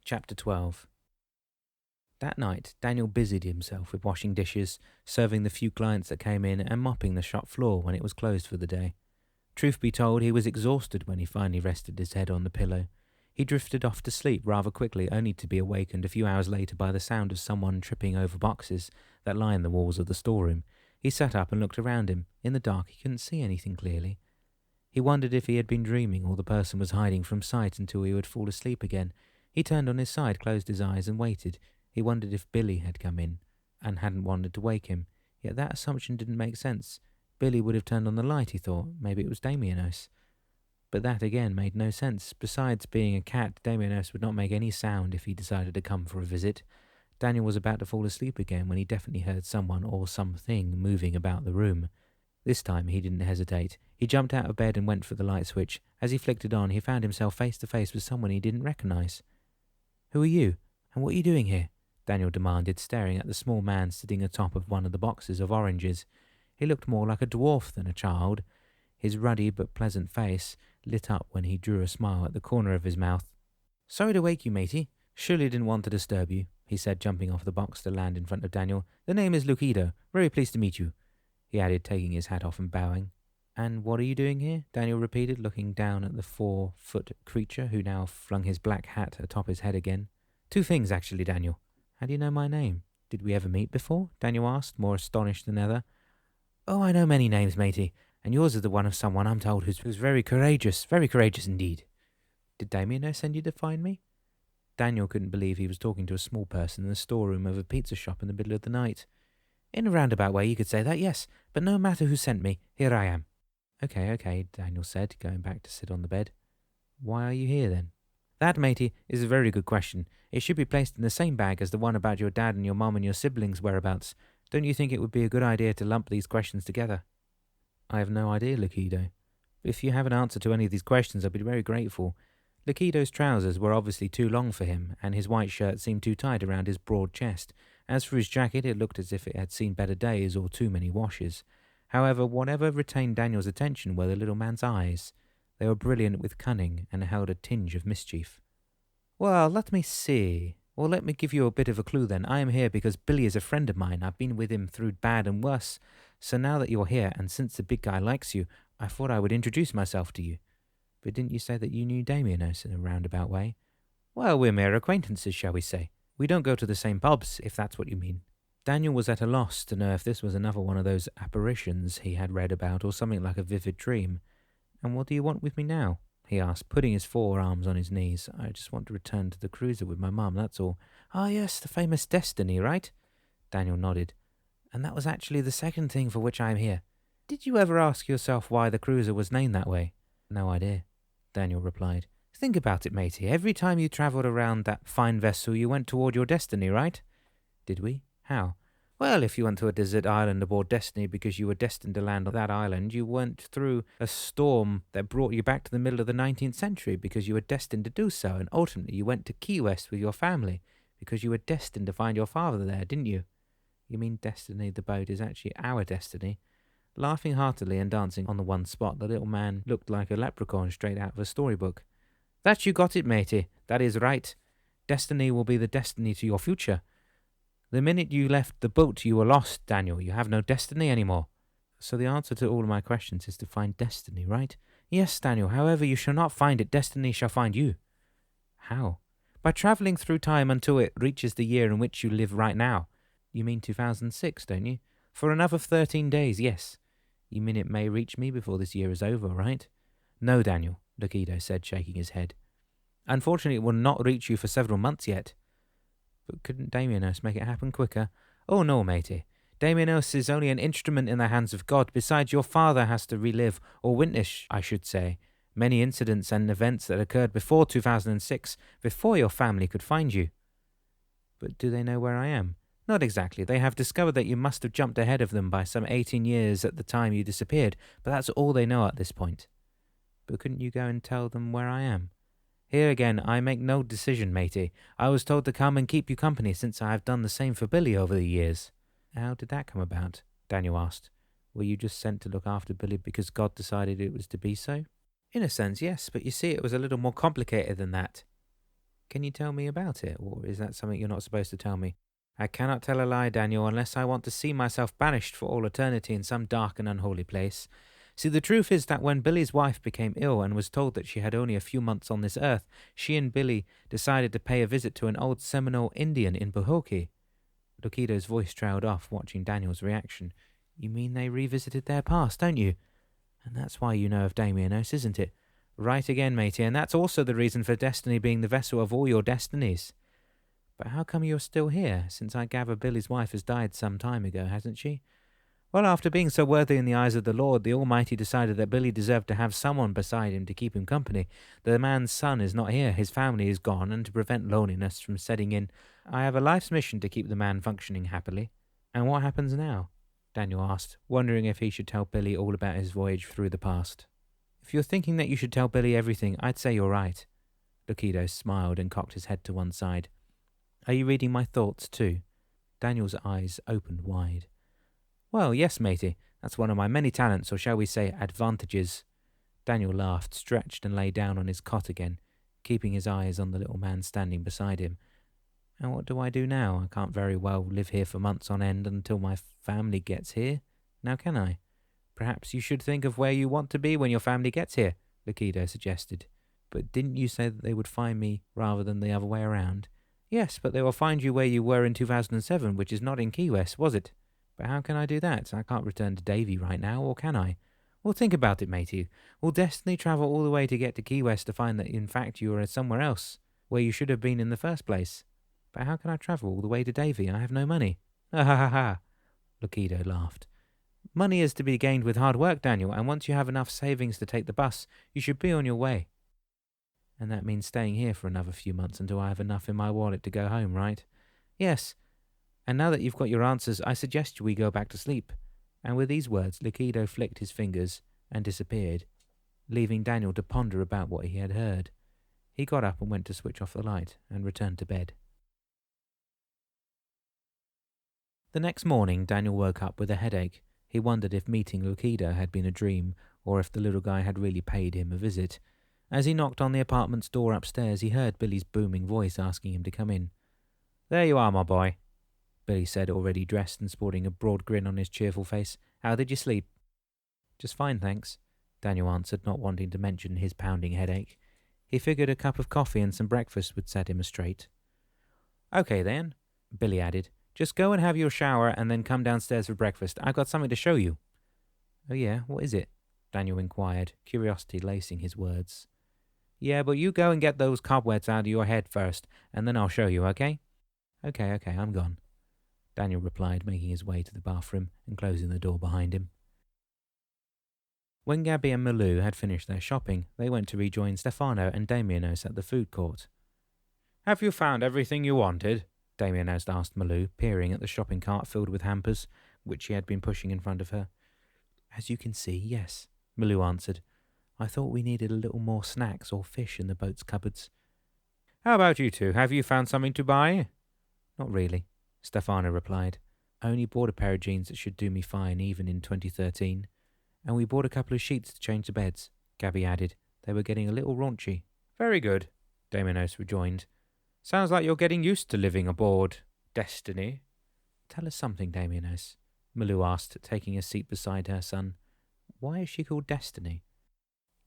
Chapter 12. That night, Daniel busied himself with washing dishes, serving the few clients that came in, and mopping the shop floor when it was closed for the day. Truth be told, he was exhausted when he finally rested his head on the pillow. He drifted off to sleep rather quickly, only to be awakened a few hours later by the sound of someone tripping over boxes that lined the walls of the storeroom. He sat up and looked around him. In the dark, he couldn't see anything clearly. He wondered if he had been dreaming or the person was hiding from sight until he would fall asleep again. He turned on his side, closed his eyes, and waited. He wondered if Billy had come in and hadn't wanted to wake him. Yet that assumption didn't make sense. Billy would have turned on the light, he thought. Maybe it was Damienos. But that again made no sense. Besides being a cat, Damienos would not make any sound if he decided to come for a visit. Daniel was about to fall asleep again when he definitely heard someone or something moving about the room. This time he didn't hesitate. He jumped out of bed and went for the light switch. As he flicked it on, he found himself face to face with someone he didn't recognize. "Who are you? And what are you doing here?" Daniel demanded, staring at the small man sitting atop of one of the boxes of oranges. He looked more like a dwarf than a child. His ruddy but pleasant face lit up when he drew a smile at the corner of his mouth. "Sorry to wake you, matey. Surely didn't want to disturb you," he said, jumping off the box to land in front of Daniel. "The name is Lucido. Very pleased to meet you," he added, taking his hat off and bowing. "And what are you doing here?" Daniel repeated, looking down at the 4-foot creature who now flung his black hat atop his head again. "Two things, actually, Daniel." "How do you know my name? Did we ever meet before?" Daniel asked, more astonished than ever. "Oh, I know many names, matey, and yours is the one of someone I'm told who's very courageous indeed." "Did Damien send you to find me?" Daniel couldn't believe he was talking to a small person in the storeroom of a pizza shop in the middle of the night. "In a roundabout way, you could say that, yes, but no matter who sent me, here I am." Okay, Daniel said, going back to sit on the bed. "Why are you here, then?" "That, matey, is a very good question. It should be placed in the same bag as the one about your dad and your mum and your siblings' whereabouts. Don't you think it would be a good idea to lump these questions together?" "I have no idea, Lucido. If you have an answer to any of these questions, I'd be very grateful." Lucido's trousers were obviously too long for him, and his white shirt seemed too tight around his broad chest. As for his jacket, it looked as if it had seen better days or too many washes. However, whatever retained Daniel's attention were the little man's eyes. They were brilliant with cunning and held a tinge of mischief. "Well, let me see. Well, let me give you a bit of a clue then. I am here because Billy is a friend of mine. I've been with him through bad and worse. So now that you're here, and since the big guy likes you, I thought I would introduce myself to you." "But didn't you say that you knew Damienos in a roundabout way?" "Well, we're mere acquaintances, shall we say. We don't go to the same pubs, if that's what you mean." Daniel was at a loss to know if this was another one of those apparitions he had read about or something like a vivid dream. "And what do you want with me now?" he asked, putting his forearms on his knees. "I just want to return to the cruiser with my mum, that's all." "Ah, yes, the famous Destiny, right?" Daniel nodded. "And that was actually the second thing for which I am here. Did you ever ask yourself why the cruiser was named that way?" "No idea," Daniel replied. "Think about it, matey. Every time you travelled around that fine vessel, you went toward your destiny, right?" "Did we? How?" "Well, if you went to a desert island aboard Destiny because you were destined to land on that island, you went through a storm that brought you back to the middle of the 19th century because you were destined to do so, and ultimately you went to Key West with your family because you were destined to find your father there, didn't you?" "You mean Destiny the boat is actually our destiny?" Laughing heartily and dancing on the one spot, the little man looked like a leprechaun straight out of a storybook. "That you got it, matey. That is right. Destiny will be the destiny to your future. The minute you left the boat, you were lost, Daniel. You have no destiny anymore." "So the answer to all of my questions is to find destiny, right?" "Yes, Daniel. However, you shall not find it. Destiny shall find you." "How?" "By travelling through time until it reaches the year in which you live right now." "You mean 2006, don't you?" "For another 13 days, yes." "You mean it may reach me before this year is over, right?" "No, Daniel," Lucido said, shaking his head. "Unfortunately, it will not reach you for several months yet." "But couldn't Damienos make it happen quicker?" "Oh, no, matey. Damienos is only an instrument in the hands of God. Besides, your father has to relive, or witness, I should say, many incidents and events that occurred before 2006, before your family could find you." "But do they know where I am?" "Not exactly. They have discovered that you must have jumped ahead of them by some 18 years at the time you disappeared, but that's all they know at this point." "But couldn't you go and tell them where I am?" "Here again, I make no decision, matey. I was told to come and keep you company since I have done the same for Billy over the years." "How did that come about?" Daniel asked. "Were you just sent to look after Billy because God decided it was to be so?" "In a sense, yes, but you see, it was a little more complicated than that." Can you tell me about it, or is that something you're not supposed to tell me? I cannot tell a lie, Daniel, unless I want to see myself banished for all eternity in some dark and unholy place. See, the truth is that when Billy's wife became ill and was told that she had only a few months on this earth, she and Billy decided to pay a visit to an old Seminole Indian in Bohoke. Lukido's voice trailed off, watching Daniel's reaction. You mean they revisited their past, don't you? And that's why you know of Damianos, isn't it? Right again, matey, and that's also the reason for Destiny being the vessel of all your destinies. But how come you're still here, since I gather Billy's wife has died some time ago, hasn't she? Well, after being so worthy in the eyes of the Lord, the Almighty decided that Billy deserved to have someone beside him to keep him company. The man's son is not here, his family is gone, and to prevent loneliness from setting in, I have a life's mission to keep the man functioning happily. And what happens now? Daniel asked, wondering if he should tell Billy all about his voyage through the past. If you're thinking that you should tell Billy everything, I'd say you're right. Lukido smiled and cocked his head to one side. Are you reading my thoughts too? Daniel's eyes opened wide. Well, yes, matey. That's one of my many talents, or shall we say advantages. Daniel laughed, stretched, and lay down on his cot again, keeping his eyes on the little man standing beside him. And what do I do now? I can't very well live here for months on end until my family gets here. Now can I? Perhaps you should think of where you want to be when your family gets here, Lukido suggested. But didn't you say that they would find me rather than the other way around? Yes, but they will find you where you were in 2007, which is not in Key West, was it? But how can I do that? I can't return to Davy right now, or can I? Well, think about it, matey. Will Destiny travel all the way to get to Key West to find that in fact you are somewhere else, where you should have been in the first place? But how can I travel all the way to Davy? I have no money. Ha ha ha ha. Lukido laughed. Money is to be gained with hard work, Daniel, and once you have enough savings to take the bus, you should be on your way. And that means staying here for another few months until I have enough in my wallet to go home, right? Yes. And now that you've got your answers, I suggest we go back to sleep. And with these words, Lukido flicked his fingers and disappeared, leaving Daniel to ponder about what he had heard. He got up and went to switch off the light and returned to bed. The next morning, Daniel woke up with a headache. He wondered if meeting Lukido had been a dream, or if the little guy had really paid him a visit. As he knocked on the apartment's door upstairs, he heard Billy's booming voice asking him to come in. There you are, my boy, Billy said, already dressed and sporting a broad grin on his cheerful face. How did you sleep? Just fine, thanks, Daniel answered, not wanting to mention his pounding headache. He figured a cup of coffee and some breakfast would set him straight. Okay then, Billy added. Just go and have your shower and then come downstairs for breakfast. I've got something to show you. Oh yeah, what is it? Daniel inquired, curiosity lacing his words. Yeah, but you go and get those cobwebs out of your head first, and then I'll show you, okay? Okay, I'm gone, Daniel replied, making his way to the bathroom and closing the door behind him. When Gabby and Malou had finished their shopping, they went to rejoin Stefano and Damianos at the food court. Have you found everything you wanted? Damianos asked Malou, peering at the shopping cart filled with hampers, which she had been pushing in front of her. As you can see, yes, Malou answered. I thought we needed a little more snacks or fish in the boat's cupboards. How about you two? Have you found something to buy? Not really, Stefano replied. I only bought a pair of jeans that should do me fine even in 2013. And we bought a couple of sheets to change the beds, Gabby added. They were getting a little raunchy. Very good, Damianos rejoined. Sounds like you're getting used to living aboard Destiny. Tell us something, Damianos, Malou asked, taking a seat beside her son. Why is she called Destiny?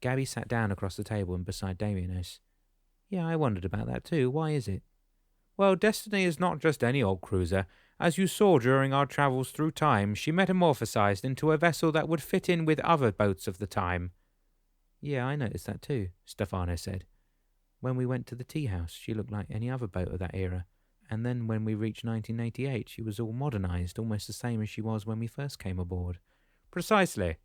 Gabby sat down across the table and beside Damianos. Yeah, I wondered about that too. Why is it? Well, Destiny is not just any old cruiser. As you saw during our travels through time, she metamorphosized into a vessel that would fit in with other boats of the time. Yeah, I noticed that too, Stefano said. When we went to the tea house, she looked like any other boat of that era. And then when we reached 1988, she was all modernized, almost the same as she was when we first came aboard. Precisely,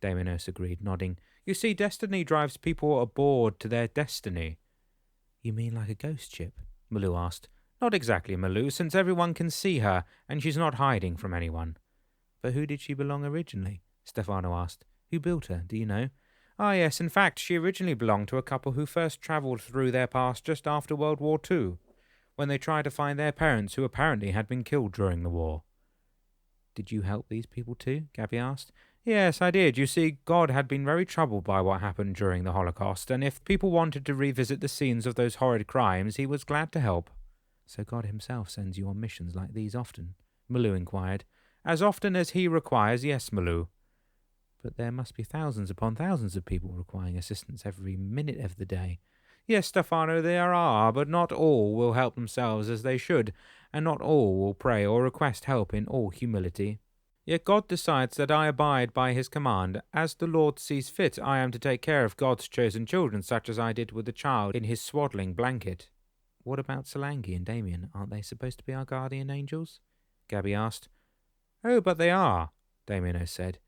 Damianos agreed, nodding. You see, Destiny drives people aboard to their destiny. You mean like a ghost ship? Malou asked. Not exactly, Malou, since everyone can see her, and she's not hiding from anyone. But who did she belong originally? Stefano asked. Who built her, do you know? Ah, yes, in fact, she originally belonged to a couple who first travelled through their past just after World War II, when they tried to find their parents who apparently had been killed during the war. Did you help these people too? Gabby asked. Yes, I did. You see, God had been very troubled by what happened during the Holocaust, and if people wanted to revisit the scenes of those horrid crimes, he was glad to help. So God himself sends you on missions like these often? Malou inquired. As often as he requires, yes, Malou. But there must be thousands upon thousands of people requiring assistance every minute of the day. Yes, Stefano, there are, but not all will help themselves as they should, and not all will pray or request help in all humility. Yet God decides that I abide by his command. As the Lord sees fit, I am to take care of God's chosen children, such as I did with the child in his swaddling blanket. What about Solangi and Damien? Aren't they supposed to be our guardian angels? Gabby asked. Oh, but they are, Damien said.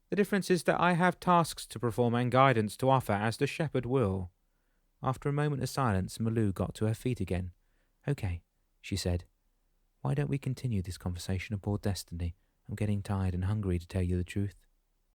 The difference is that I have tasks to perform and guidance to offer as the shepherd will. After a moment of silence, Malou got to her feet again. Okay, she said. Why don't we continue this conversation aboard Destiny? I'm getting tired and hungry, to tell you the truth.